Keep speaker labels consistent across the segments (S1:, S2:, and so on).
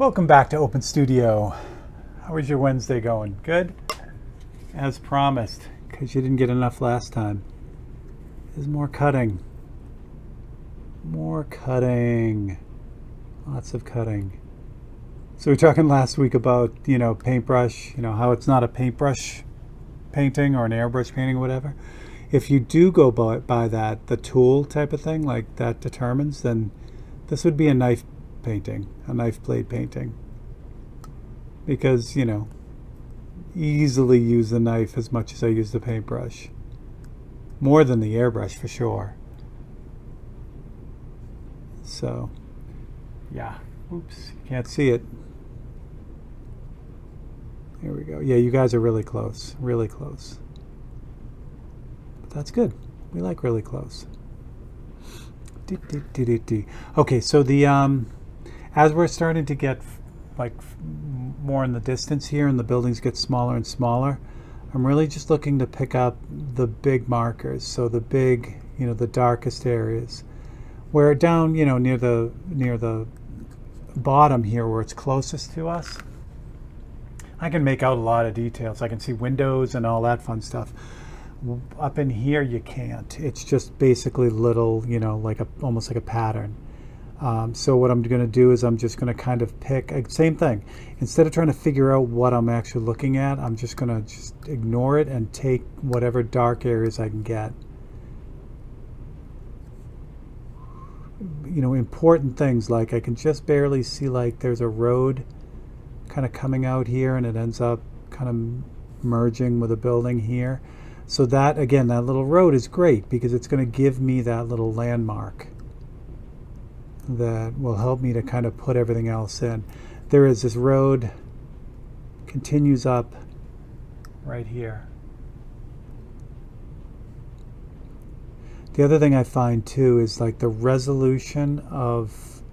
S1: Welcome back to Open Studio. How was your Wednesday going? Good? As promised, because you didn't get enough last time. There's more cutting. More cutting. Lots of cutting. So we were talking last week about, paintbrush, how it's not a paintbrush painting or an airbrush painting or whatever. If you do go by that, the tool type of thing, like that determines, then this would be a knife painting, a knife blade painting. Because, easily use the knife as much as I use the paintbrush. More than the airbrush for sure. So, yeah. Oops, you can't see it. Here we go. Yeah, you guys are really close. Really close. But that's good. We like really close. Okay, so the as we're starting to get more in the distance here and the buildings get smaller and smaller, I'm really just looking to pick up the big markers. So the big, the darkest areas. Where down, near the bottom here where it's closest to us, I can make out a lot of details. I can see windows and all that fun stuff. Up in here you can't. It's just basically little, almost like a pattern. So what I'm going to do is I'm just going to kind of pick, same thing. Instead of trying to figure out what I'm actually looking at, I'm just going to just ignore it and take whatever dark areas I can get. Important things like I can just barely see there's a road kind of coming out here and it ends up kind of merging with a building here. So that, again, that little road is great because it's going to give me that little landmark that will help me to kind of put everything else in. There is this road, continues up right here. The other thing I find too is the resolution of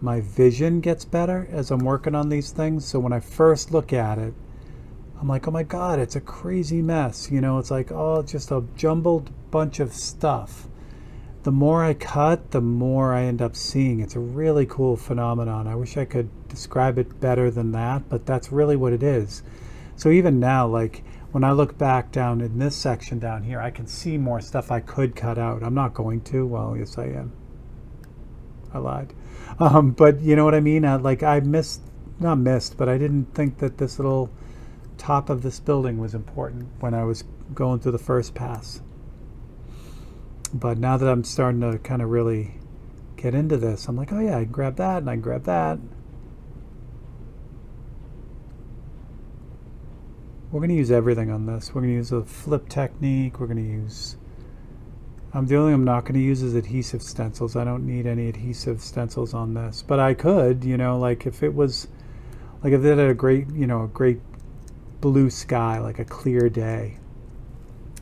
S1: my vision gets better as I'm working on these things. So when I first look at it, I'm like, oh my God, it's a crazy mess. It's like, oh, just a jumbled bunch of stuff. The more I cut, the more I end up seeing. It's a really cool phenomenon. I wish I could describe it better than that, but that's really what it is. So even now, when I look back down in this section down here, I can see more stuff I could cut out. I'm not going to. Well, yes, I am. I lied. But you know what I mean? I missed, not missed, but I didn't think that this little top of this building was important when I was going through the first pass. But now that I'm starting to kind of really get into this, I'm like, oh yeah, I can grab that and I can grab that. We're going to use everything on this. We're going to use a flip technique. We're going to use... the only thing I'm not going to use is adhesive stencils. I don't need any adhesive stencils on this. But I could, if it was... if it had a great, a great blue sky, a clear day,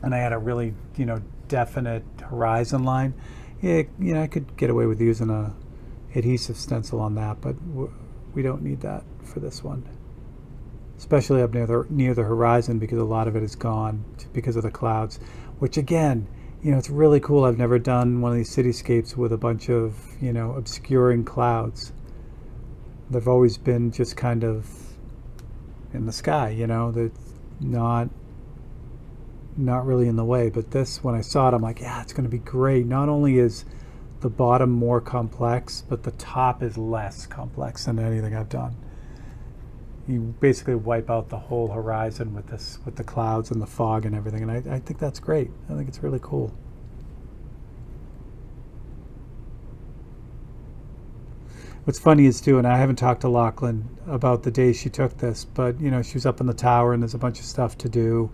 S1: and I had a really, definite horizon line, I could get away with using a adhesive stencil on that, but we don't need that for this one. Especially up near the horizon, because a lot of it is gone because of the clouds, which again, it's really cool. I've never done one of these cityscapes with a bunch of, obscuring clouds. They've always been just kind of in the sky, that's not really in the way. But this, when I saw it, I'm like, yeah, it's going to be great. Not only is the bottom more complex, but the top is less complex than anything I've done. You basically wipe out the whole horizon with the clouds and the fog and everything, and I think that's great. I think it's really cool. What's funny is too, and I haven't talked to Lachlan about the day she took this, but she was up in the tower and there's a bunch of stuff to do.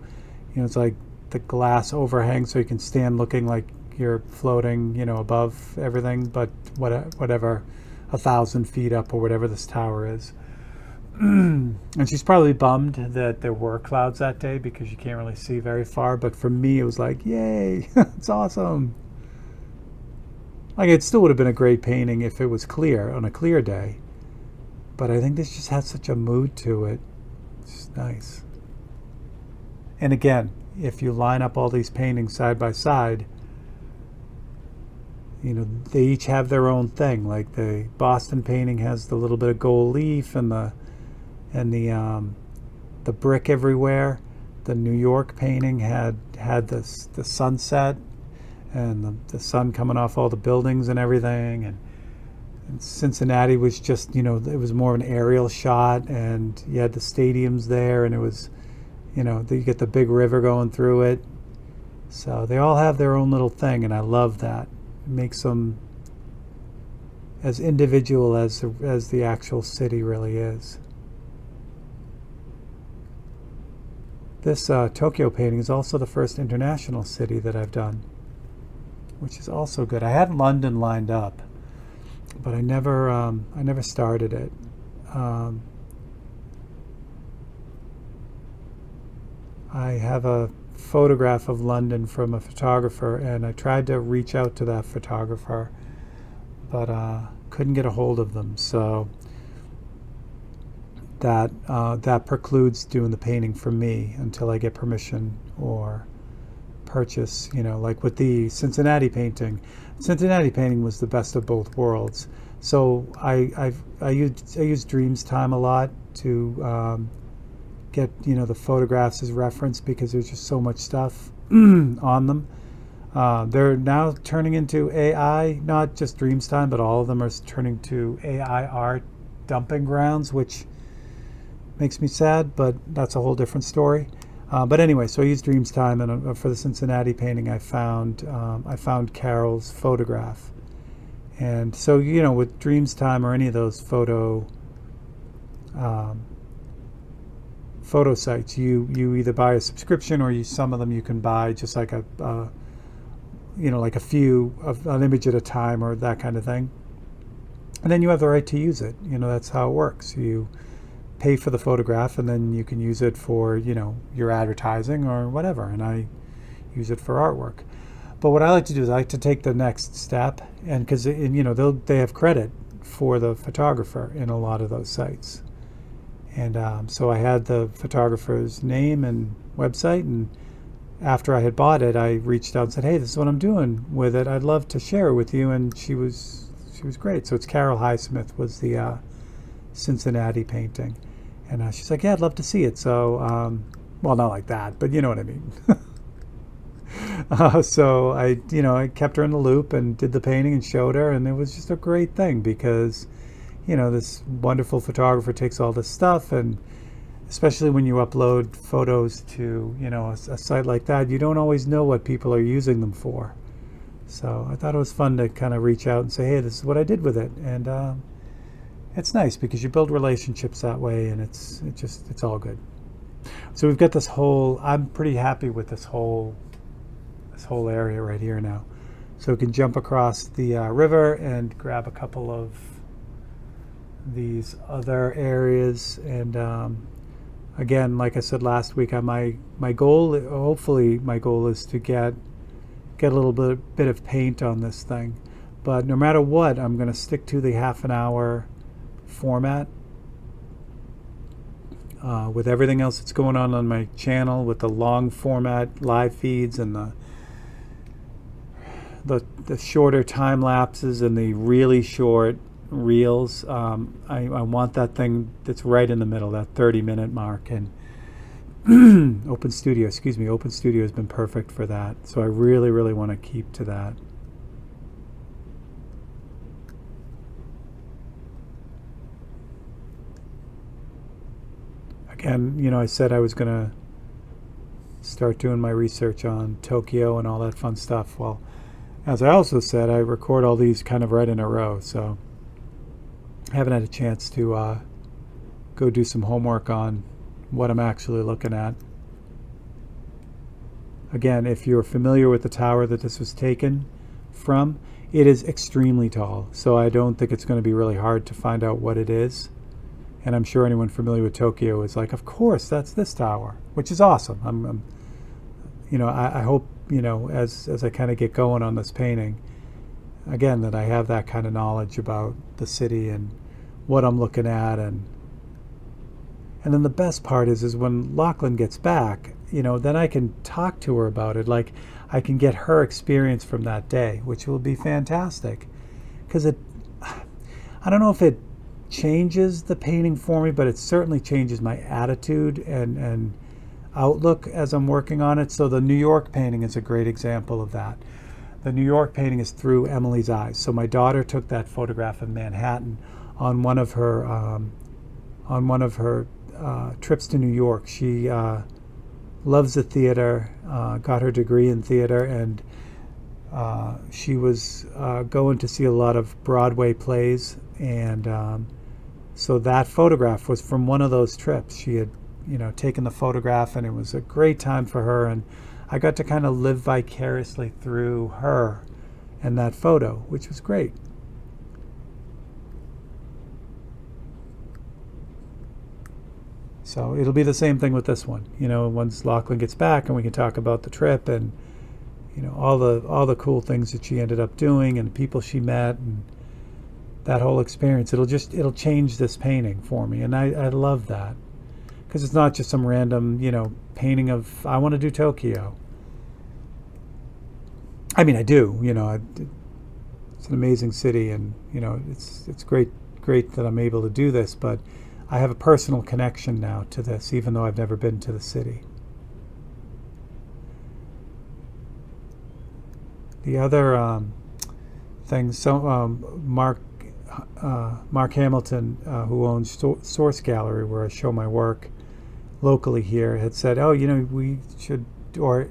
S1: It's like the glass overhang, so you can stand looking like you're floating, above everything, but whatever, 1,000 feet up or whatever this tower is. And she's probably bummed that there were clouds that day because you can't really see very far. But for me, it was like, yay, it's awesome. It still would have been a great painting if it was clear on a clear day. But I think this just has such a mood to it. It's just nice. And again, if you line up all these paintings side by side, they each have their own thing. Like the Boston painting has the little bit of gold leaf and the brick everywhere. The New York painting had the sunset and the sun coming off all the buildings and everything. And Cincinnati was just, it was more of an aerial shot, and you had the stadiums there, and it was, you get the big river going through it. So they all have their own little thing, and I love that. It makes them as individual as the actual city really is. This Tokyo painting is also the first international city that I've done, which is also good. I had London lined up, but I never started it. I have a photograph of London from a photographer, and I tried to reach out to that photographer, but couldn't get a hold of them. So that precludes doing the painting for me until I get permission or purchase. Like with the Cincinnati painting. Cincinnati painting was the best of both worlds. So I use Dreams Time a lot to get the photographs as reference, because there's just so much stuff on them. They're now turning into AI, not just Dreams Time, but all of them are turning to AI art dumping grounds, which makes me sad, but that's a whole different story. But anyway, so I used Dreams Time, and for the Cincinnati painting, I found Carol's photograph. And so with Dreams Time or any of those photo sites, you either buy a subscription, or some of them you can buy just like like a few of an image at a time, or that kind of thing. And then you have the right to use it. That's how it works. You pay for the photograph, and then you can use it for your advertising or whatever. And I use it for artwork. But what I like to do is I like to take the next step, and because they have credit for the photographer in a lot of those sites. And so I had the photographer's name and website, and after I had bought it, I reached out and said, "Hey, this is what I'm doing with it. I'd love to share it with you." And she was great. So it's Carol Highsmith was the Cincinnati painting, and she's like, "Yeah, I'd love to see it." So, well, not like that, but you know what I mean. So I kept her in the loop and did the painting and showed her, and it was just a great thing because this wonderful photographer takes all this stuff, and especially when you upload photos to, a site like that, you don't always know what people are using them for. So I thought it was fun to kind of reach out and say, "Hey, this is what I did with it." And it's nice because you build relationships that way, and it's all good. So we've got this I'm pretty happy with this whole area right here now. So we can jump across the river and grab a couple of these other areas. And again, like I said last week, my goal, hopefully my goal is to get a little bit of paint on this thing. But no matter what, I'm going to stick to the half an hour format. With everything else that's going on my channel, with the long format live feeds and the shorter time lapses and the really short reels, I want that thing that's right in the middle, that 30-minute mark. And Open Studio has been perfect for that. So I really, really want to keep to that. Again, I said I was going to start doing my research on Tokyo and all that fun stuff. Well, as I also said, I record all these kind of right in a row, so I haven't had a chance to go do some homework on what I'm actually looking at. Again, if you're familiar with the tower that this was taken from, it is extremely tall, so I don't think it's going to be really hard to find out what it is. And I'm sure anyone familiar with Tokyo is like, of course, that's this tower, which is awesome. I hope, as I kind of get going on this painting, again, that I have that kind of knowledge about the city and what I'm looking at. And then the best part is when Lachlan gets back, then I can talk to her about it. Like, I can get her experience from that day, which will be fantastic. Because I don't know if it changes the painting for me, but it certainly changes my attitude and outlook as I'm working on it. So the New York painting is a great example of that. The New York painting is through Emily's eyes. So my daughter took that photograph of Manhattan on one of her trips to New York. She loves the theater, got her degree in theater, and she was going to see a lot of Broadway plays, and so that photograph was from one of those trips. She had, taken the photograph, and it was a great time for her, and I got to kind of live vicariously through her and that photo, which was great. So it'll be the same thing with this one, once Lachlan gets back and we can talk about the trip and all the cool things that she ended up doing and the people she met and that whole experience. It'll change this painting for me, and I love that, because it's not just some random painting of I want to do Tokyo. I mean, I do. It's an amazing city, and it's great that I'm able to do this, but I have a personal connection now to this, even though I've never been to the city. The other thing, Mark Hamilton, who owns Source Gallery, where I show my work locally here, had said, "Oh, we should, or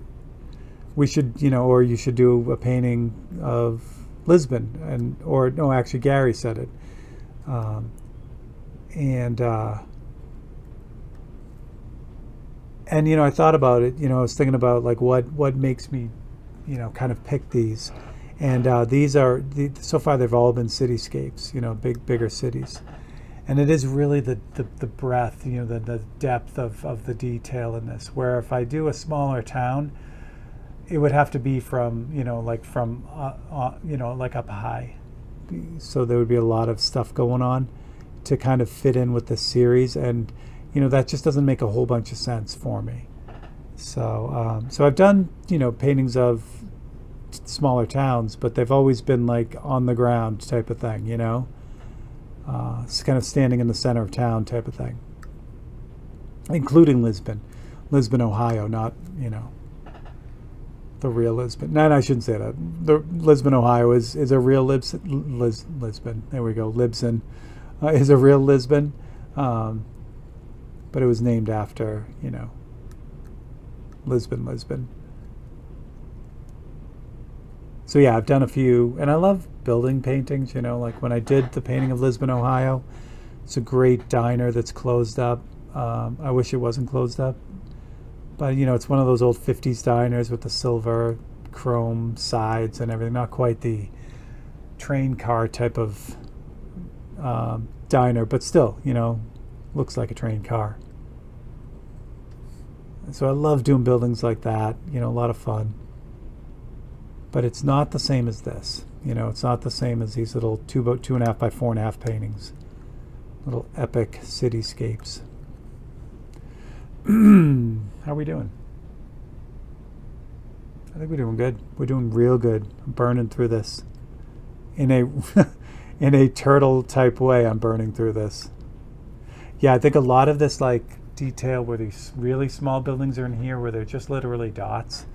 S1: you should do a painting of Lisbon," actually Gary said it. And I thought about it. I was thinking about like what makes me, kind of pick these, and these are so far they've all been cityscapes. Bigger cities, and it is really the breadth, the depth of the detail in this. Where if I do a smaller town, it would have to be from like up high, so there would be a lot of stuff going on to kind of fit in with the series, and that just doesn't make a whole bunch of sense for me. So I've done paintings of smaller towns, but they've always been like on the ground type of thing, it's kind of standing in the center of town type of thing, including Lisbon, Ohio, not the real Lisbon. No, I shouldn't say that. The Lisbon, Ohio is a real Lisbon. There we go. Libsyn is a real Lisbon, but it was named after Lisbon. So yeah, I've done a few, and I love building paintings. Like when I did the painting of Lisbon, Ohio, it's a great diner that's closed up. I wish it wasn't closed up, but it's one of those old 50s diners with the silver chrome sides and everything. Not quite the train car type of diner, but still, looks like a train car. So I love doing buildings like that, a lot of fun. But it's not the same as this. It's not the same as these little 2.5 by 4.5 paintings, little epic cityscapes. How are we doing? I think we're doing good. We're doing real good. I'm burning through this in a turtle type way. I'm burning through this. Yeah, I think a lot of this like detail where these really small buildings are in here, where they're just literally dots.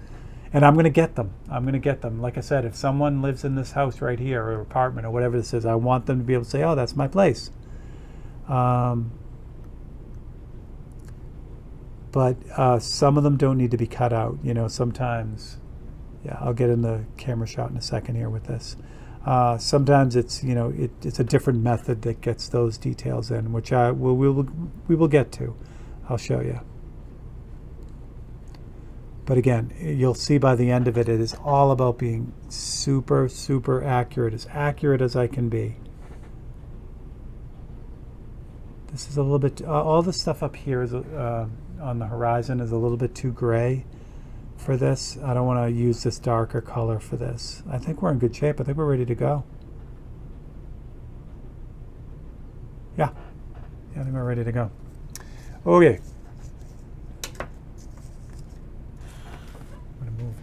S1: And I'm going to get them. Like I said, if someone lives in this house right here, or apartment, or whatever this is, I want them to be able to say, "Oh, that's my place." But some of them don't need to be cut out. Sometimes, yeah, Will get in the camera shot in a second here with this. Sometimes it's it's a different method that gets those details in, which we will get to. I'll show you. But again, you'll see by the end of it, it is all about being super, super accurate as I can be. This is a little bit, all the stuff up here is on the horizon is a little bit too gray for this. I don't want to use this darker color for this. I think we're in good shape. I think we're ready to go. Yeah, I think we're ready to go. Okay.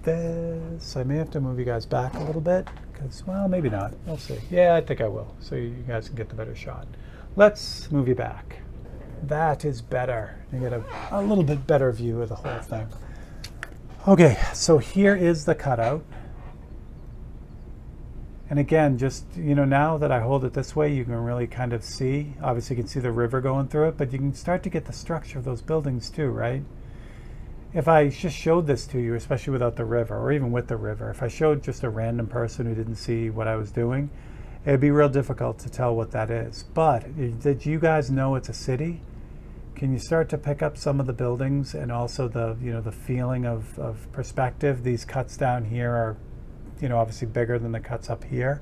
S1: this. I may have to move you guys back a little bit because, well, maybe not. We'll see. Yeah, I think I will, so you guys can get the better shot. Let's move you back. That is better. You get a little bit better view of the whole thing. Okay, so here is the cutout. And again, just, now that I hold it this way, you can really kind of see. Obviously, you can see the river going through it, but you can start to get the structure of those buildings too, right? If I just showed this to you, especially without the river, or even with the river, if I showed just a random person who didn't see what I was doing, it'd be real difficult to tell what that is. But did you guys know it's a city? Can you start to pick up some of the buildings and also the, the feeling of perspective? These cuts down here are, obviously bigger than the cuts up here.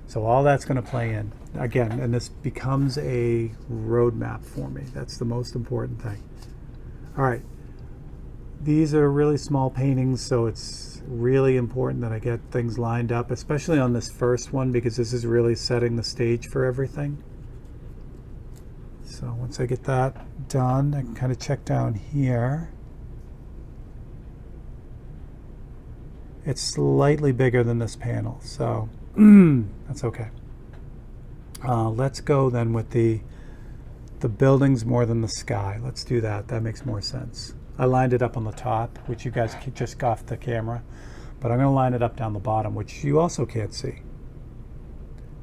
S1: So all that's going to play in. Again, and this becomes a roadmap for me. That's the most important thing. All right. These are really small paintings, so it's really important that I get things lined up, especially on this first one, because this is really setting the stage for everything. So once I get that done, I can kind of check down here. It's slightly bigger than this panel, so that's okay. Let's go then with the buildings more than the sky. Let's do that. That makes more sense. I lined it up on the top, which you guys just got off the camera, but I'm going to line it up down the bottom, which you also can't see.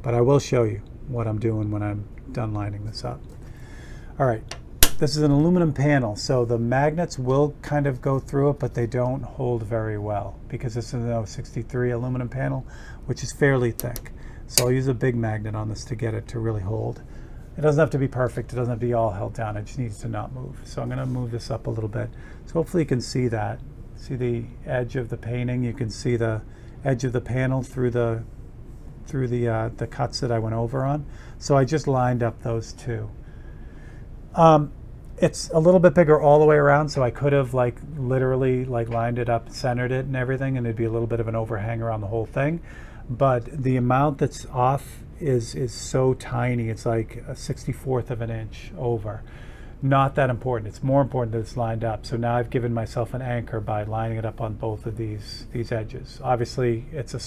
S1: But I will show you what I'm doing when I'm done lining this up. All right, this is an aluminum panel, so the magnets will kind of go through it, but they don't hold very well because this is an 063 aluminum panel, which is fairly thick. So I'll use a big magnet on this to get it to really hold. It doesn't have to be perfect. It doesn't have to be all held down. It just needs to not move. So I'm going to move this up a little bit. So hopefully you can see that. See the edge of the painting. You can see the edge of the panel through the cuts that I went over on. So I just lined up those two. It's a little bit bigger all the way around, so I could have literally lined it up, centered it and everything, and it'd be a little bit of an overhang around the whole thing. But the amount that's off is so tiny. It's like a 64th of an inch over. Not that important. It's more important that it's lined up. So now I've given myself an anchor by lining it up on both of these edges. Obviously, it's a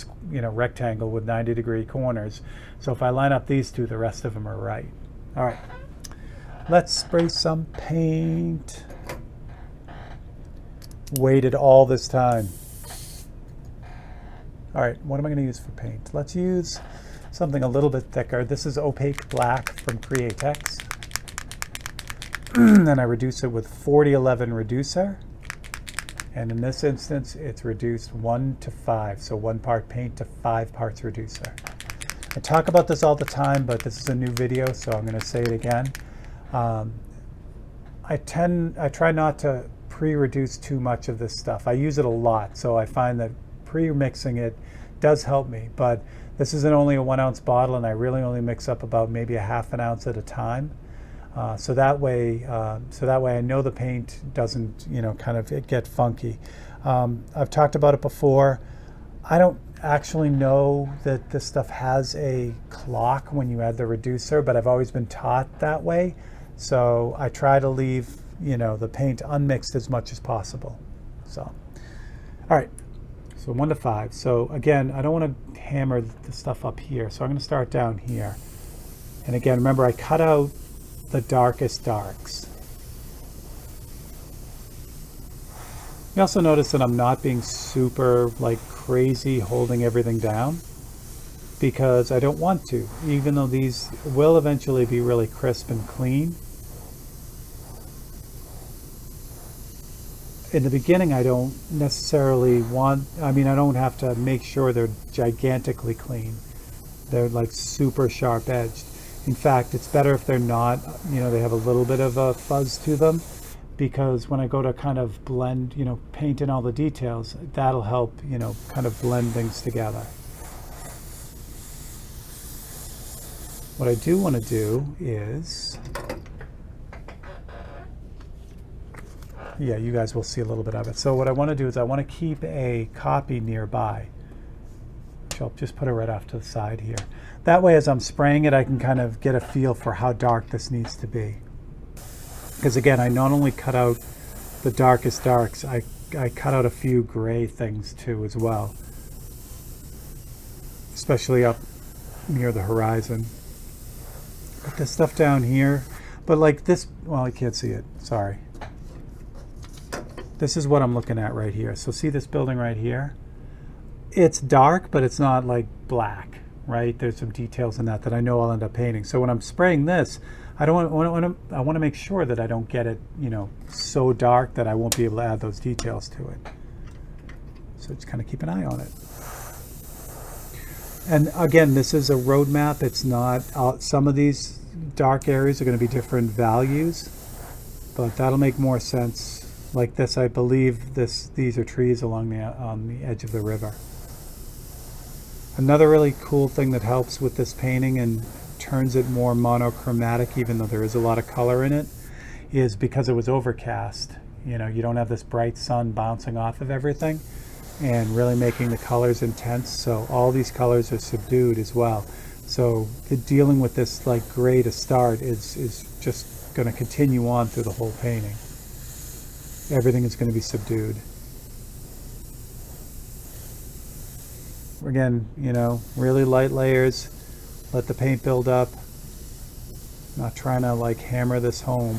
S1: rectangle with 90-degree corners. So if I line up these two, the rest of them are right. All right. Let's spray some paint. Waited all this time. All right, what am I going to use for paint? Let's use something a little bit thicker. This is opaque black from Createx. Then I reduce it with 4011 reducer. And in this instance, it's reduced 1 to 5. So 1 part paint to 5 parts reducer. I talk about this all the time, but this is a new video, so I'm going to say it again. I try not to pre-reduce too much of this stuff. I use it a lot, so I find that pre-mixing it does help me, but this isn't only a 1 ounce bottle, and I really only mix up about maybe a ½ an ounce at a time. So that way I know the paint doesn't, kind of get funky. I've talked about it before. I don't actually know that this stuff has a clock when you add the reducer, but I've always been taught that way. So I try to leave, the paint unmixed as much as possible. So, all right. So 1 to 5. So again, I don't want to hammer the stuff up here. So I'm going to start down here. And again, remember I cut out the darkest darks. You also notice that I'm not being super crazy holding everything down because I don't want to, even though these will eventually be really crisp and clean. In the beginning, I don't necessarily I don't have to make sure they're gigantically clean. They're super sharp edged. In fact, it's better if they're not, they have a little bit of a fuzz to them, because when I go to kind of blend, paint in all the details, that'll help, kind of blend things together. What I do want to do is, yeah, you guys will see a little bit of it. So what I want to do is I want to keep a copy nearby, which I'll just put it right off to the side here. That way, as I'm spraying it, I can kind of get a feel for how dark this needs to be. Because again, I not only cut out the darkest darks, I I cut out a few gray things too as well, especially up near the horizon. Put this stuff down here, but like this, well, I can't see it, sorry. This is what I'm looking at right here. So see this building right here? It's dark, but it's not like black, right? There's some details in that I know I'll end up painting. So when I'm spraying this, I want to make sure that I don't get it, you know, so dark that I won't be able to add those details to it. So just kind of keep an eye on it. And again, this is a roadmap. It's not, some of these dark areas are going to be different values, but that'll make more sense. Like this, I believe these are trees along on the edge of the river. Another really cool thing that helps with this painting and turns it more monochromatic, even though there is a lot of color in it, is because it was overcast. You know, you don't have this bright sun bouncing off of everything and really making the colors intense. So all these colors are subdued as well. So dealing with this like gray to start is just going to continue on through the whole painting. Everything is going to be subdued. Again, you know, really light layers. Let the paint build up. Not trying to like hammer this home.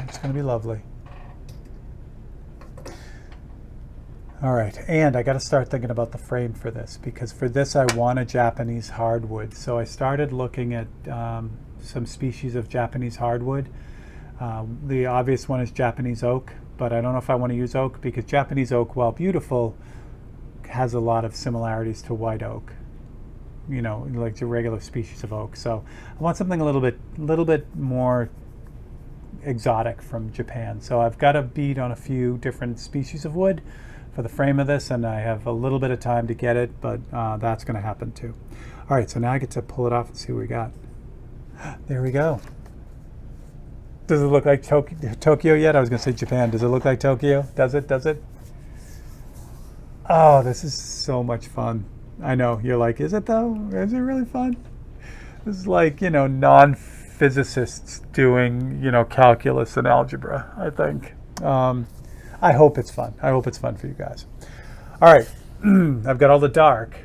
S1: It's going to be lovely. All right, and I got to start thinking about the frame for this, because for this I want a Japanese hardwood. So I started looking at some species of Japanese hardwood. The obvious one is Japanese oak, but I don't know if I want to use oak, because Japanese oak, while beautiful, has a lot of similarities to white oak, you know, like the regular species of oak. So I want something a little bit more exotic from Japan. So I've got a bead on a few different species of wood for the frame of this, and I have a little bit of time to get it, but that's going to happen too. All right, so now I get to pull it off and see what we got. There we go. Does it look like Tokyo yet? I was going to say Japan. Does it look like Tokyo? Does it? Does it? Oh, this is so much fun. I know, you're like, is it though? Is it really fun? This is like, you know, non-physicists doing, you know, calculus and algebra, I think. I hope it's fun. I hope it's fun for you guys. All right, I've got all the dark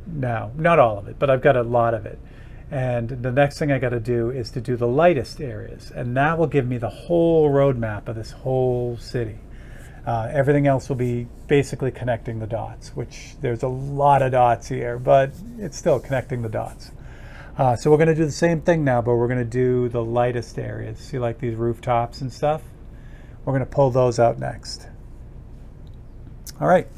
S1: now. Not all of it, but I've got a lot of it. And the next thing I got to do is to do the lightest areas, and that will give me the whole roadmap of this whole city. Everything else will be basically connecting the dots, which there's a lot of dots here, but it's still connecting the dots. So we're going to do the same thing now, but we're going to do the lightest areas. See, like these rooftops and stuff? We're going to pull those out next. All right.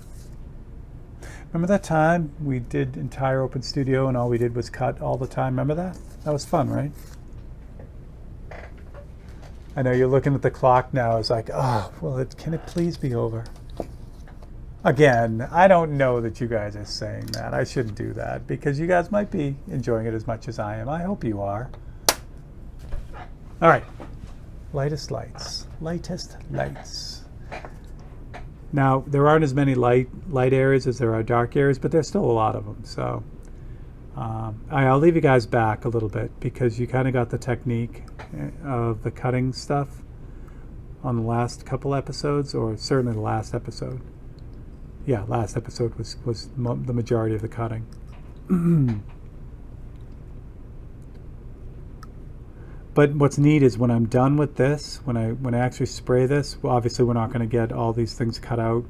S1: Remember that time we did entire open studio and all we did was cut all the time? Remember that? That was fun, right? I know you're looking at the clock now. It's like, oh, well, can it please be over? Again, I don't know that you guys are saying that. I shouldn't do that, because you guys might be enjoying it as much as I am. I hope you are. All right. Lightest lights. Lightest lights. Now, there aren't as many light areas as there are dark areas, but there's still a lot of them. So I'll leave you guys back a little bit, because you kind of got the technique of the cutting stuff on the last couple episodes, or certainly the last episode. Yeah, last episode was the majority of the cutting. But what's neat is when I'm done with this, when I actually spray this, well, obviously we're not going to get all these things cut out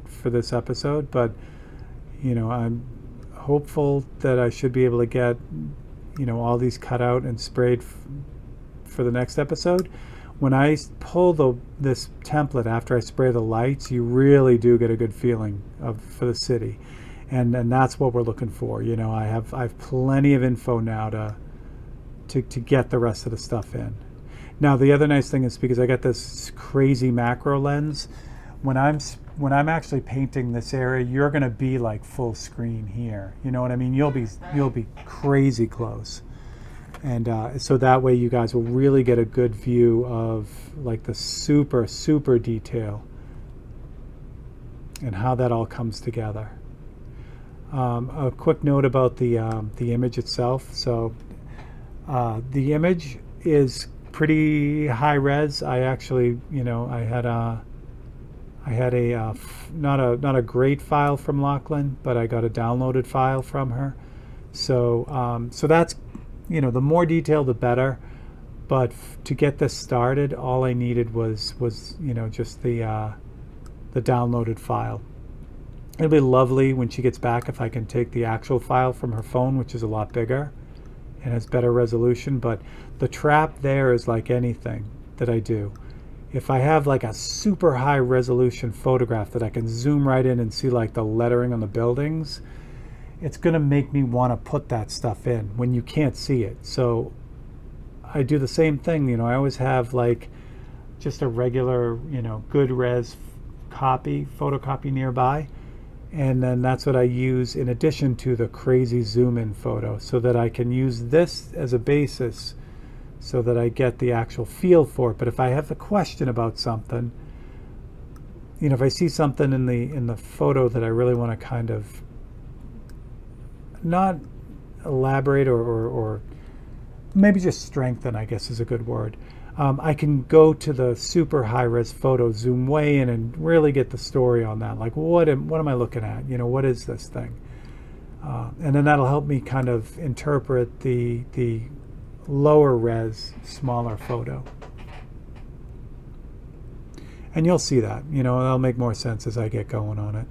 S1: for this episode, but you know, I'm hopeful that I should be able to get, you know, all these cut out and sprayed for the next episode. When I pull this template after I spray the lights, you really do get a good feeling for the city, and that's what we're looking for. You know, I have plenty of info now to get the rest of the stuff in. Now the other nice thing is, because I got this crazy macro lens, when I'm actually painting this area, you're going to be like full screen here. You know what I mean? You'll be crazy close. And so that way you guys will really get a good view of like the super, super detail and how that all comes together. A quick note about the image itself. So The image is pretty high res. I actually, I had a not a great file from Lachlan, but I got a downloaded file from her. So so that's, the more detail the better. But to get this started, all I needed was just the downloaded file. It'll be lovely when she gets back if I can take the actual file from her phone, which is a lot bigger and has better resolution. But the trap there is like anything that I do. If I have like a super high resolution photograph that I can zoom right in and see like the lettering on the buildings, it's going to make me want to put that stuff in when you can't see it. So I do the same thing. I always have like just a regular, good res photocopy nearby. And then that's what I use in addition to the crazy zoom in photo, so that I can use this as a basis so that I get the actual feel for it. But if I have a question about something, if I see something in the photo that I really want to kind of not elaborate or maybe just strengthen, I guess is a good word, I can go to the super high-res photo, zoom way in, and really get the story on that. Like, what am I looking at? What is this thing? And then that'll help me kind of interpret the lower res, smaller photo. And you'll see that. It'll make more sense as I get going on it.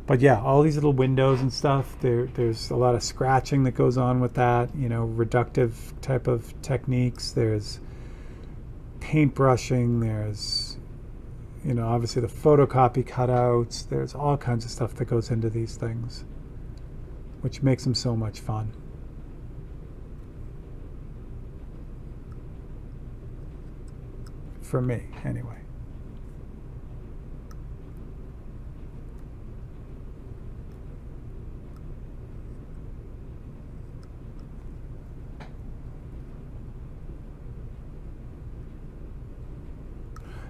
S1: But yeah, all these little windows and stuff, there's a lot of scratching that goes on with that, reductive type of techniques. There's paintbrushing, there's, obviously the photocopy cutouts. There's all kinds of stuff that goes into these things, which makes them so much fun. For me, anyway.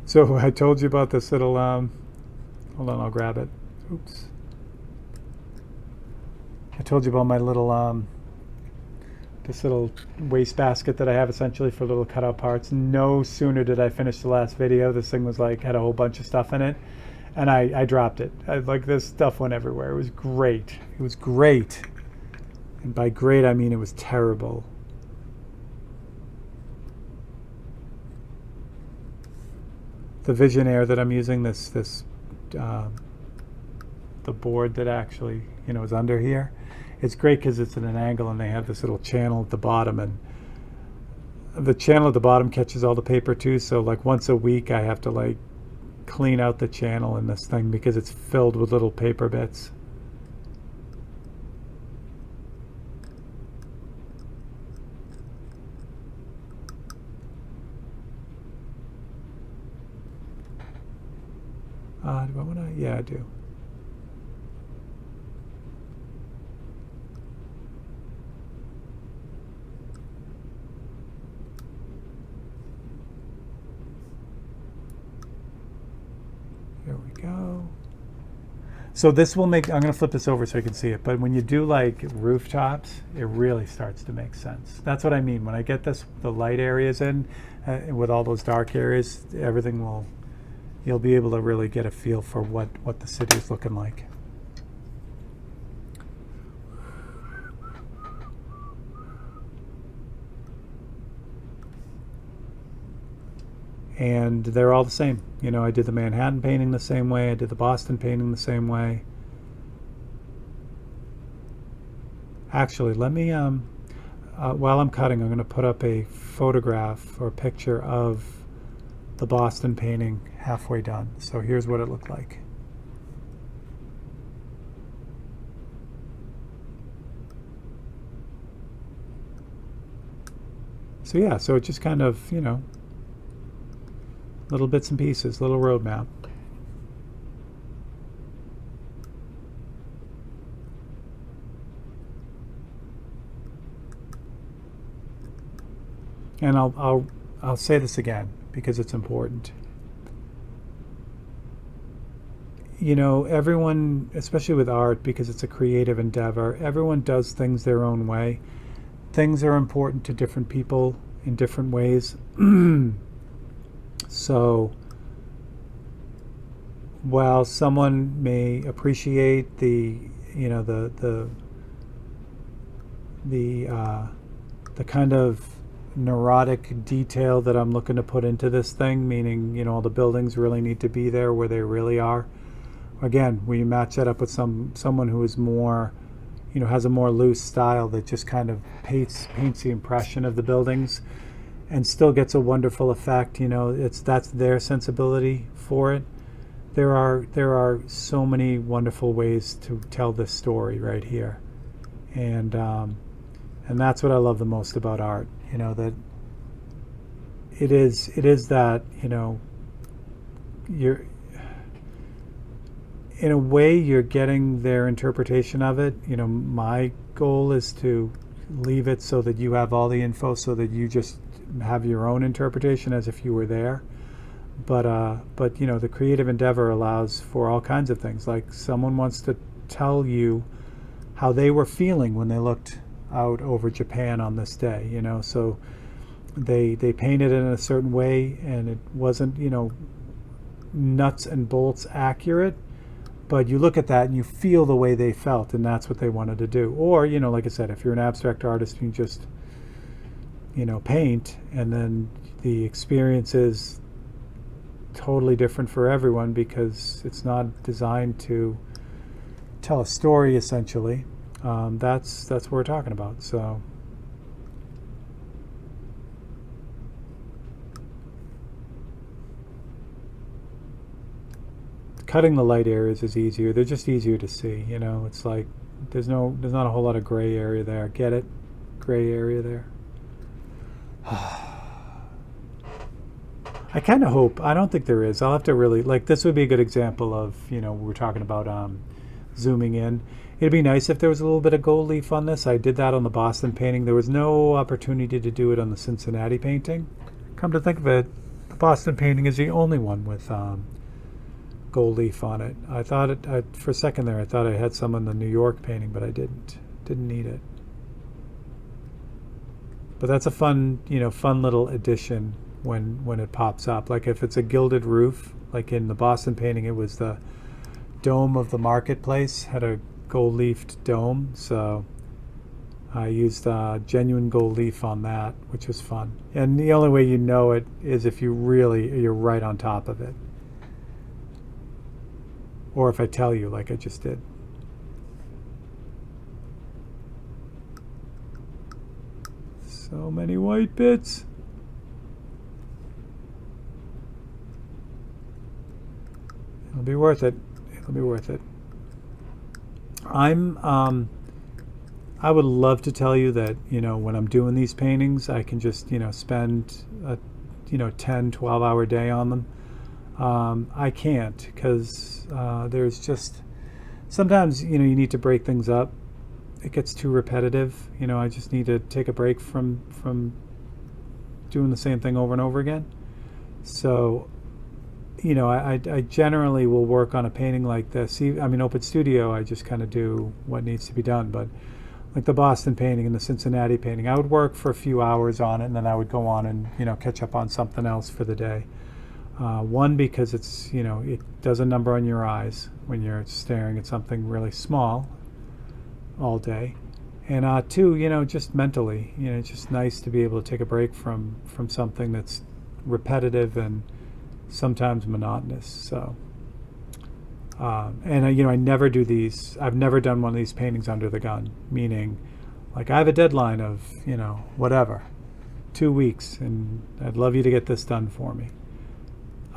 S1: So I told you about this little, hold on, I'll grab it. Oops. I told you about my little, this little wastebasket that I have essentially for little cutout parts. No sooner did I finish the last video, this thing was like, had a whole bunch of stuff in it, and I dropped it. Like, this stuff went everywhere. It was great. It was great. And by great, I mean it was terrible. The Visionaire that I'm using, the board that actually, is under here, it's great because it's at an angle and they have this little channel at the bottom, and the channel at the bottom catches all the paper too. So like once a week I have to like clean out the channel in this thing because it's filled with little paper bits. Do I want to? Yeah, I do. Here we go. So this will make, I'm going to flip this over so you can see it, but when you do like rooftops, it really starts to make sense. That's what I mean. When I get the light areas in, with all those dark areas, everything will, you'll be able to really get a feel for what the city is looking like. And they're all the same. I did the Manhattan painting the same way. I did the Boston painting the same way. Actually, let me, while I'm cutting, I'm going to put up a photograph or picture of the Boston painting halfway done. So here's what it looked like. So yeah, so it just kind of, little bits and pieces, little roadmap. And I'll say this again. because it's important. You know, everyone, especially with art, because it's a creative endeavor, everyone does things their own way. Things are important to different people in different ways. So while someone may appreciate the, you know, the kind of neurotic detail that I'm looking to put into this thing, meaning, you know, all the buildings really need to be there where they really are. Again, when you match that up with someone who is more, you know, has a more loose style that just kind of paints the impression of the buildings and still gets a wonderful effect, you know, that's their sensibility for it. There are so many wonderful ways to tell this story right here, and that's what I love the most about art. You know, that it is that, you know, you're in a way you're getting their interpretation of it. You know, my goal is to leave it so that you have all the info, so that you just have your own interpretation as if you were there. But you know, the creative endeavor allows for all kinds of things. Like someone wants to tell you how they were feeling when they looked out over Japan on this day, you know, so they painted it in a certain way, and it wasn't, you know, nuts and bolts accurate, but you look at that and you feel the way they felt, and that's what they wanted to do. Or, you know, like I said, if you're an abstract artist, you just, you know, paint, and then the experience is totally different for everyone because it's not designed to tell a story, essentially. That's what we're talking about. So cutting the light areas is easier. They're just easier to see, you know. It's like there's not a whole lot of gray area there. Get it? Gray area there. I kind of hope, I don't think there is. I'll have to really, like, this would be a good example of, you know, we're talking about zooming in. It'd be nice if there was a little bit of gold leaf on this. I did that on the Boston painting. There was no opportunity to do it on the Cincinnati painting. Come to think of it, the Boston painting is the only one with gold leaf on it. I thought for a second there, I thought I had some in the New York painting, but I didn't need it. But that's a fun, you know, fun little addition when it pops up. Like if it's a gilded roof, like in the Boston painting, it was the dome of the marketplace, had a gold leafed dome, so I used genuine gold leaf on that, which was fun. And the only way you know it is if you're right on top of it, or if I tell you, like I just did. So many white bits. It'll be worth it. It'll be worth it. I would love to tell you that, you know, when I'm doing these paintings, I can just, you know, spend a, you know, 10, 12-hour day on them. I can't, because there's just, sometimes, you know, you need to break things up. It gets too repetitive. You know, I just need to take a break from doing the same thing over and over again. So, you know, I generally will work on a painting like this. I mean, Open Studio, I just kind of do what needs to be done. But like the Boston painting and the Cincinnati painting, I would work for a few hours on it, and then I would go on and, you know, catch up on something else for the day. One, because it's, you know, it does a number on your eyes when you're staring at something really small all day. And two, you know, just mentally, you know, it's just nice to be able to take a break from something that's repetitive and sometimes monotonous. So and you know, I never do these, I've never done one of these paintings under the gun, meaning like I have a deadline of, you know, whatever, 2 weeks, and I'd love you to get this done for me.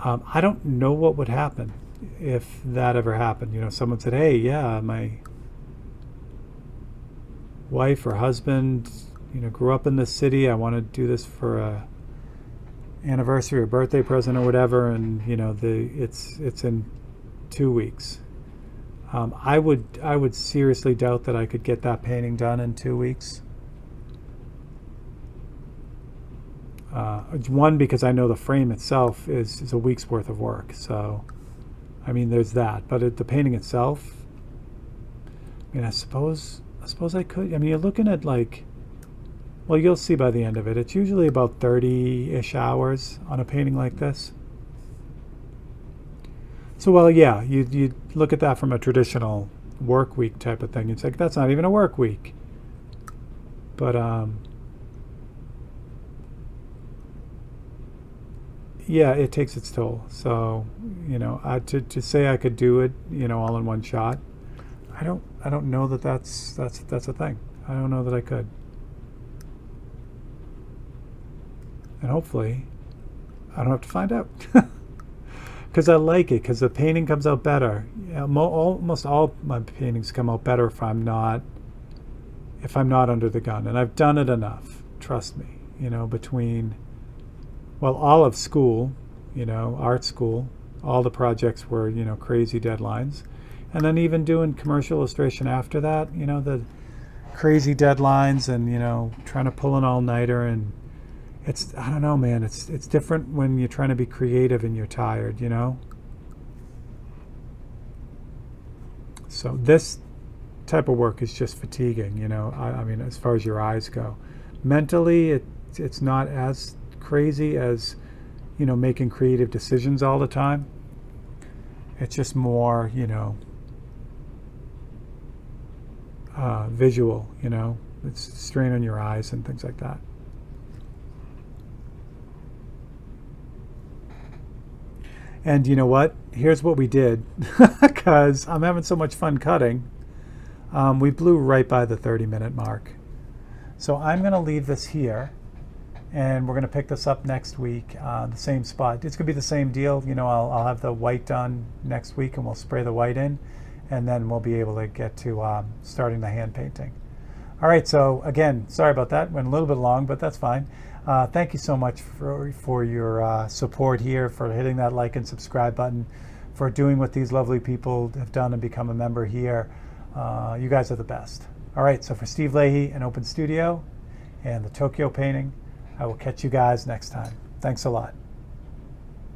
S1: I don't know what would happen if that ever happened. You know, someone said, hey, yeah, my wife or husband, you know, grew up in this city, I want to do this for a anniversary or birthday present or whatever, and, you know, it's in 2 weeks. I would seriously doubt that I could get that painting done in 2 weeks. One, because I know the frame itself is a week's worth of work. So, I mean, there's that. But the painting itself, I mean, I suppose I could. I mean, you're looking at like, well, you'll see by the end of it. It's usually about 30-ish hours on a painting like this. So, well, yeah, you look at that from a traditional work week type of thing. It's like, that's not even a work week. But, yeah, it takes its toll. So, you know, to say I could do it, you know, all in one shot, I don't know that that's a thing. I don't know that I could. And hopefully, I don't have to find out. Because I like it, because the painting comes out better. Yeah, almost all my paintings come out better if I'm not under the gun. And I've done it enough, trust me. You know, between, well, all of school, you know, art school, all the projects were, you know, crazy deadlines. And then even doing commercial illustration after that, you know, the crazy deadlines and, you know, trying to pull an all-nighter. And it's, I don't know, man, it's different when you're trying to be creative and you're tired, you know? So this type of work is just fatiguing, you know? I mean, as far as your eyes go. Mentally, it's not as crazy as, you know, making creative decisions all the time. It's just more, you know, visual, you know? It's strain on your eyes and things like that. And you know what? Here's what we did, because I'm having so much fun cutting. We blew right by the 30-minute mark. So I'm going to leave this here, and we're going to pick this up next week, the same spot. It's going to be the same deal. You know, I'll have the white done next week, and we'll spray the white in, and then we'll be able to get to starting the hand painting. All right, so again, sorry about that. Went a little bit long, but that's fine. Thank you so much for your support here, for hitting that like and subscribe button, for doing what these lovely people have done and become a member here. You guys are the best. All right, so for Steve Leahy and Open Studio and the Tokyo Painting, I will catch you guys next time. Thanks a lot.